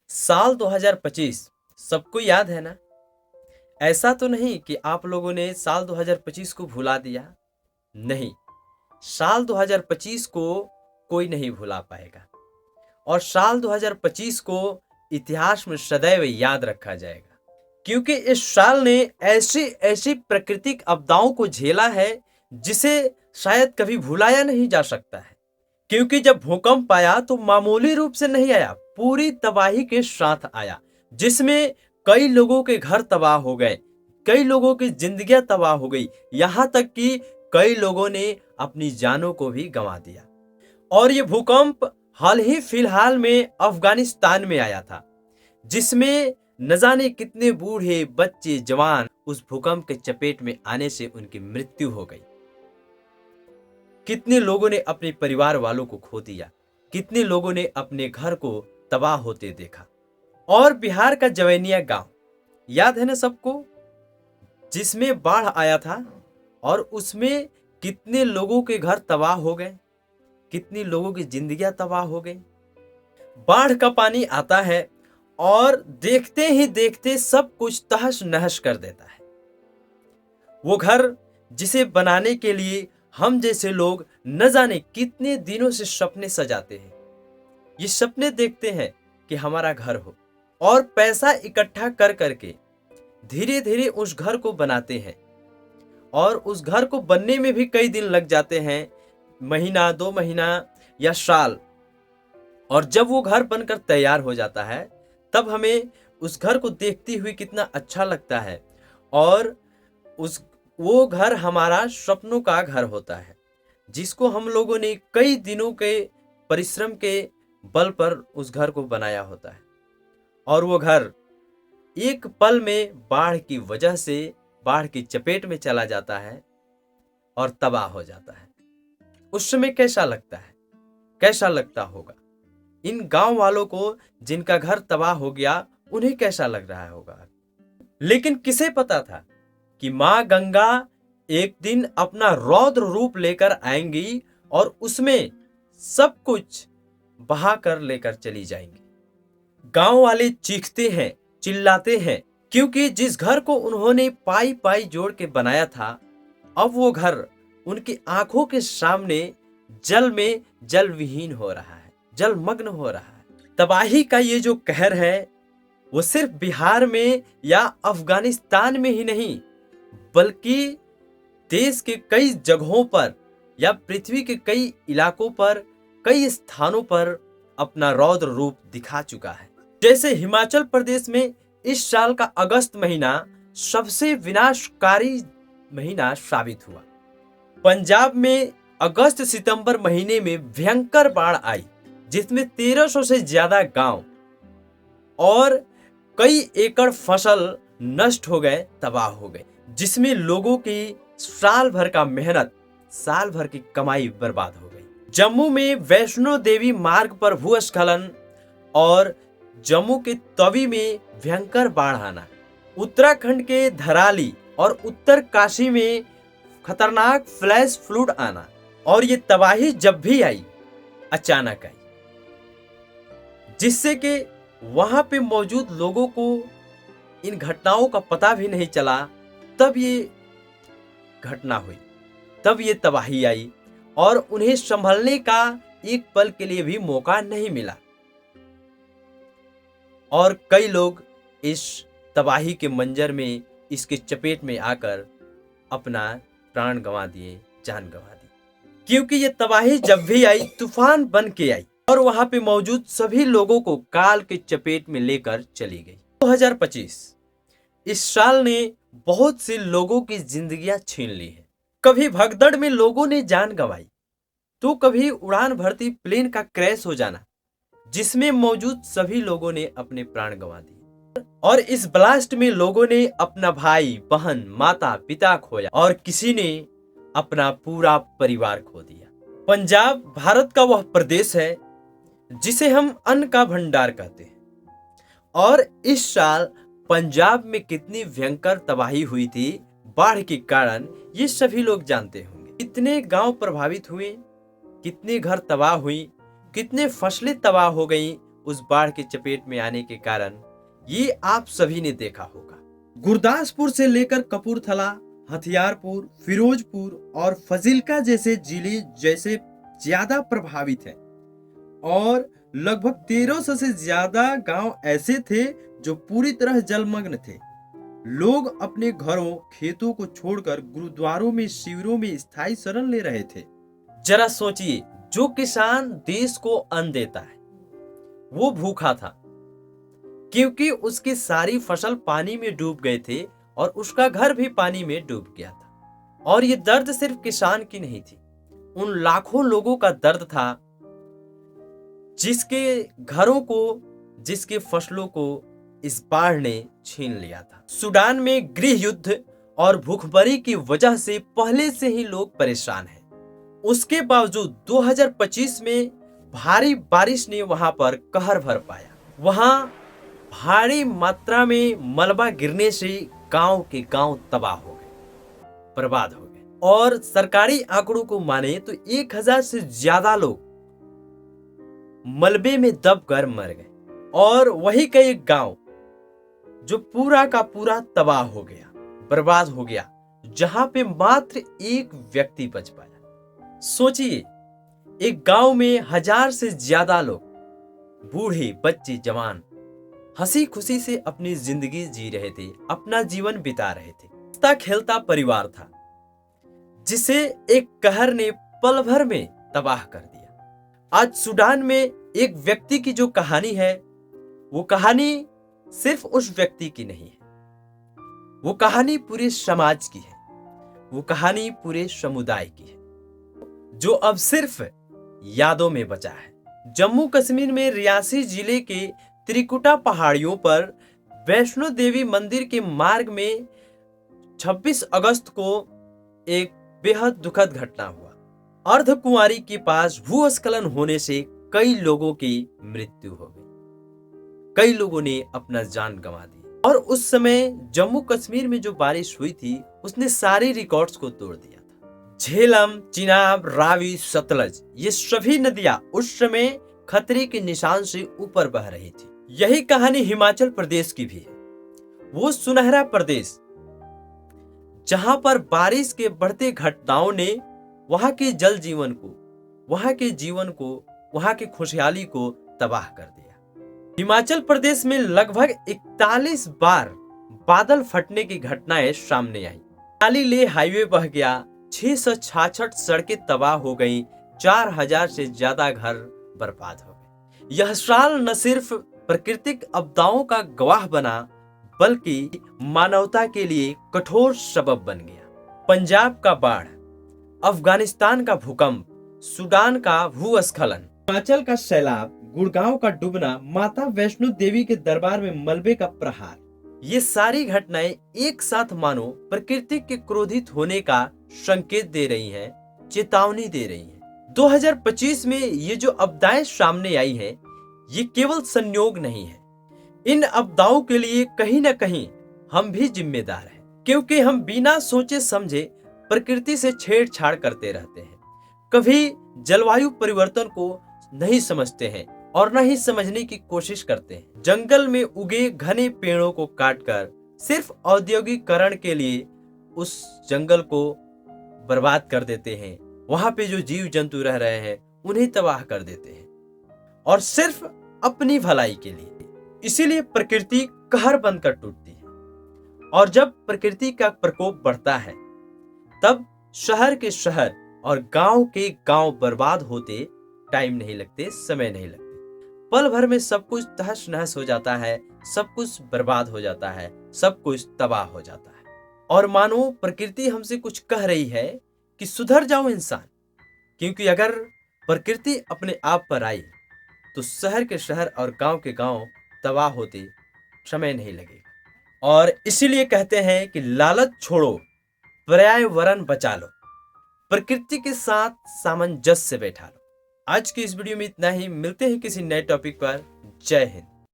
साल 2025 सबको याद है ना। ऐसा तो नहीं कि आप लोगों ने साल 2025 को भुला दिया। नहीं, साल 2025 को कोई नहीं भुला पाएगा और साल 2025 को इतिहास में सदैव याद रखा जाएगा, क्योंकि इस साल ने ऐसी ऐसी प्राकृतिक आपदाओं को झेला है जिसे शायद कभी भुलाया नहीं जा सकता है। क्योंकि जब भूकंप आया तो मामूली रूप से नहीं आया, पूरी तबाही के साथ आया, जिसमें कई लोगों के घर तबाह हो गए, कई लोगों की जिंदगियां तबाह हो गई, यहां तक कि कई लोगों ने अपनी जानों को भी गंवा दिया। और ये भूकंप हाल ही फिलहाल में अफगानिस्तान में आया था, जिसमें न जाने कितने बूढ़े बच्चे जवान उस भूकंप के चपेट में आने से उनकी मृत्यु हो गई। कितने लोगों ने अपने परिवार वालों को खो दिया, कितने लोगों ने अपने घर को तबाह होते देखा। और बिहार का जवैनिया गांव याद है ना सबको, जिसमें बाढ़ आया था और उसमें कितने लोगों के घर तबाह हो गए, कितनी लोगों की जिंदगियां तबाह हो गई। बाढ़ का पानी आता है और देखते ही देखते सब कुछ तहस नहस कर देता है। वो घर जिसे बनाने के लिए हम जैसे लोग न जाने कितने दिनों से सपने सजाते हैं, ये सपने देखते हैं कि हमारा घर हो, और पैसा इकट्ठा कर करके धीरे धीरे उस घर को बनाते हैं। और उस घर को बनने में भी कई दिन लग जाते हैं, महीना 2 महीना या साल। और जब वो घर बनकर तैयार हो जाता है तब हमें उस घर को देखते हुए कितना अच्छा लगता है, और वो घर हमारा सपनों का घर होता है, जिसको हम लोगों ने कई दिनों के परिश्रम के बल पर उस घर को बनाया होता है। और वो घर एक पल में बाढ़ की वजह से बाढ़ की चपेट में चला जाता है और तबाह हो जाता है। उस समय कैसा लगता है, कैसा लगता होगा इन गांव वालों को जिनका घर तबाह हो गया, उन्हें कैसा लग रहा होगा। लेकिन किसे पता था कि मां गंगा एक दिन अपना रौद्र रूप लेकर आएंगी और उसमें सब कुछ बहा कर लेकर चली जाएंगी। गांव वाले चीखते हैं, चिल्लाते हैं, क्योंकि जिस घर को उन्होंने पाई पाई जोड़ के बनाया था, अब वो घर उनकी आंखों के सामने जल में जल विहीन हो रहा है, जलमग्न हो रहा है। तबाही का ये जो कहर है वो सिर्फ बिहार में या अफगानिस्तान में ही नहीं, बल्कि देश के कई जगहों पर या पृथ्वी के कई इलाकों पर, कई स्थानों पर अपना रौद्र रूप दिखा चुका है। जैसे हिमाचल प्रदेश में इस साल का अगस्त महीना सबसे विनाशकारी महीना साबित हुआ। पंजाब में अगस्त सितंबर महीने में भयंकर बाढ़ आई, जिसमें 1300 से ज्यादा गांव और कई एकड़ फसल नष्ट हो गए, तबाह हो गए, जिसमें लोगों की साल भर का मेहनत, साल भर की कमाई बर्बाद हो गई। जम्मू में वैष्णो देवी मार्ग पर भूस्खलन और जम्मू के तवी में भयंकर बाढ़ आना, उत्तराखंड के धराली और उत्तर काशी में खतरनाक फ्लैश फ्लड आना, और ये तबाही जब भी आई अचानक आई, जिससे कि वहां पे मौजूद लोगों को इन घटनाओं का पता भी नहीं चला। तब ये घटना हुई, तब ये तबाही आई और उन्हें संभलने का एक पल के लिए भी मौका नहीं मिला, और कई लोग इस तबाही के मंजर में, इसके चपेट में आकर अपना प्राण गंवा दिए, जान गंवा दी। क्योंकि ये तबाही जब भी आई तूफान बन के आई और वहां पे मौजूद सभी लोगों को काल के चपेट में लेकर चली गई। 2025 इस साल ने बहुत से लोगों की जिंदगियां छीन ली है। कभी भगदड़ में लोगों ने जान गंवाई, तो कभी उड़ान भरती प्लेन का क्रैश हो जाना, जिसमें मौजूद सभी लोगों ने अपने प्राण गंवा दिए। और इस ब्लास्ट में लोगों ने अपना भाई बहन माता पिता खोया, और किसी ने अपना पूरा परिवार खो दिया। पंजाब भारत का वह प्रदेश है जिसे हम अन्न का भंडार कहते हैं, और इस साल पंजाब में कितनी भयंकर तबाही हुई थी बाढ़ के कारण, ये सभी लोग जानते होंगे। कितने गांव प्रभावित हुए, कितने घर तबाह हुई, कितने फसलें तबाह हो गई उस बाढ़ की चपेट में आने के कारण ये आप सभी ने देखा होगा। गुरदासपुर से लेकर कपूरथला, हथियारपुर, फिरोजपुर और फजिल्का जैसे जिले जैसे ज्यादा प्रभावित हैं और लगभग 1300 से ज्यादा गांव ऐसे थे जो पूरी तरह जलमग्न थे। लोग अपने घरों, खेतों को छोड़कर गुरुद्वारों में, शिविरों में स्थायी शरण ले रहे थे। जरा सोचिए, जो किसान देश को अन्न देता है वो भूखा था क्योंकि उसकी सारी फसल पानी में डूब गए थे और उसका घर भी पानी में डूब गया था। और ये दर्द सिर्फ किसान की नहीं थी, उन लाखों लोगों का दर्द था जिसके घरों को, जिसके फसलों को इस बाढ़ ने छीन लिया था। सूडान में गृह युद्ध और भूखमरी की वजह से पहले से ही लोग परेशान हैं। उसके बावजूद 2025 में भारी बारिश ने वहां पर कहर भर पाया। वहां भारी मात्रा में मलबा गिरने से गांव के गांव तबाह हो गए, बर्बाद हो गए और सरकारी आंकड़ों को माने तो 1000 से ज्यादा लोग मलबे में दबकर मर गए। और वही का एक गांव जो पूरा का पूरा तबाह हो गया, बर्बाद हो गया, जहां पे मात्र एक व्यक्ति बच पाया। सोचिए, एक गांव में 1000 से ज्यादा लोग, बूढ़े, बच्चे, जवान, हंसी खुशी से अपनी जिंदगी जी रहे थे, अपना जीवन बिता रहे थे। हंसता खेलता परिवार था जिसे एक कहर ने पल भर में तबाह कर दिया। आज सूडान में एक व्यक्ति की जो कहानी है, वो कहानी सिर्फ उस व्यक्ति की नहीं है, वो कहानी पूरे समाज की है, वो कहानी पूरे समुदाय की है, जो अब सिर्फ यादों में बचा है। जम्मू कश्मीर में रियासी जिले के त्रिकुटा पहाड़ियों पर वैष्णो देवी मंदिर के मार्ग में 26 अगस्त को एक बेहद दुखद घटना हुआ। अर्धकुंवारी के पास भूस्खलन होने से कई लोगों की मृत्यु हो गई, कई लोगों ने अपना जान गंवा दी। और उस समय जम्मू कश्मीर में जो बारिश हुई थी उसने सारे रिकॉर्ड्स को तोड़ दिया था। झेलम, चिनाब, रावी, सतलज, ये सभी नदियां उस समय खतरे के निशान से ऊपर बह रही थी। यही कहानी हिमाचल प्रदेश की भी है, वो सुनहरा प्रदेश जहां पर बारिश के बढ़ते घटनाओं ने वहां के जल जीवन को, वहां के जीवन को, वहां की खुशहाली को तबाह कर दिया। हिमाचल प्रदेश में लगभग 41 बार बादल फटने की घटनाएं सामने आई। मनाली ले हाईवे बह गया, 666 सड़कें तबाह हो गई, 4000 से ज्यादा घर बर्बाद हो गए। यह साल न सिर्फ प्राकृतिक आपदाओं का गवाह बना बल्कि मानवता के लिए कठोर सबब बन गया। पंजाब का बाढ़, अफगानिस्तान का भूकंप, सूडान का भूस्खलन, हिमाचल का सैलाब, गुड़गांव का डूबना, माता वैष्णो देवी के दरबार में मलबे का प्रहार, ये सारी घटनाएं एक साथ मानो प्रकृति के क्रोधित होने का संकेत दे रही हैं, चेतावनी दे रही हैं। 2025 में ये जो आपदाएं सामने आई हैं, ये केवल संयोग नहीं है। इन आपदाओं के लिए कहीं न कहीं हम भी जिम्मेदार हैं, क्योंकि हम बिना सोचे समझे प्रकृति से छेड़छाड़ करते रहते हैं। कभी जलवायु परिवर्तन को नहीं समझते हैं और न ही समझने की कोशिश करते हैं। जंगल में उगे घने पेड़ों को काटकर सिर्फ औद्योगिकरण के लिए उस जंगल को बर्बाद कर देते हैं। वहां पे जो जीव जंतु रह रहे हैं उन्हें तबाह कर देते हैं, और सिर्फ अपनी भलाई के लिए। इसीलिए प्रकृति कहर बनकर टूटती है, और जब प्रकृति का प्रकोप बढ़ता है तब शहर के शहर और गांव के गांव बर्बाद होते टाइम नहीं लगते, समय नहीं लगते। पल भर में सब कुछ तहस नहस हो जाता है, सब कुछ बर्बाद हो जाता है, सब कुछ तबाह हो जाता है। और मानो प्रकृति हमसे कुछ कह रही है कि सुधर जाओ इंसान, क्योंकि अगर प्रकृति अपने आप पर आई तो शहर के शहर और गांव के गांव तबाह होते समय नहीं लगेगा। और इसीलिए कहते हैं कि लालच छोड़ो, पर्यावरण बचा लो, प्रकृति के साथ सामंजस्य बैठा लो। आज की इस वीडियो में इतना ही, मिलते हैं किसी नए टॉपिक पर। जय हिंद।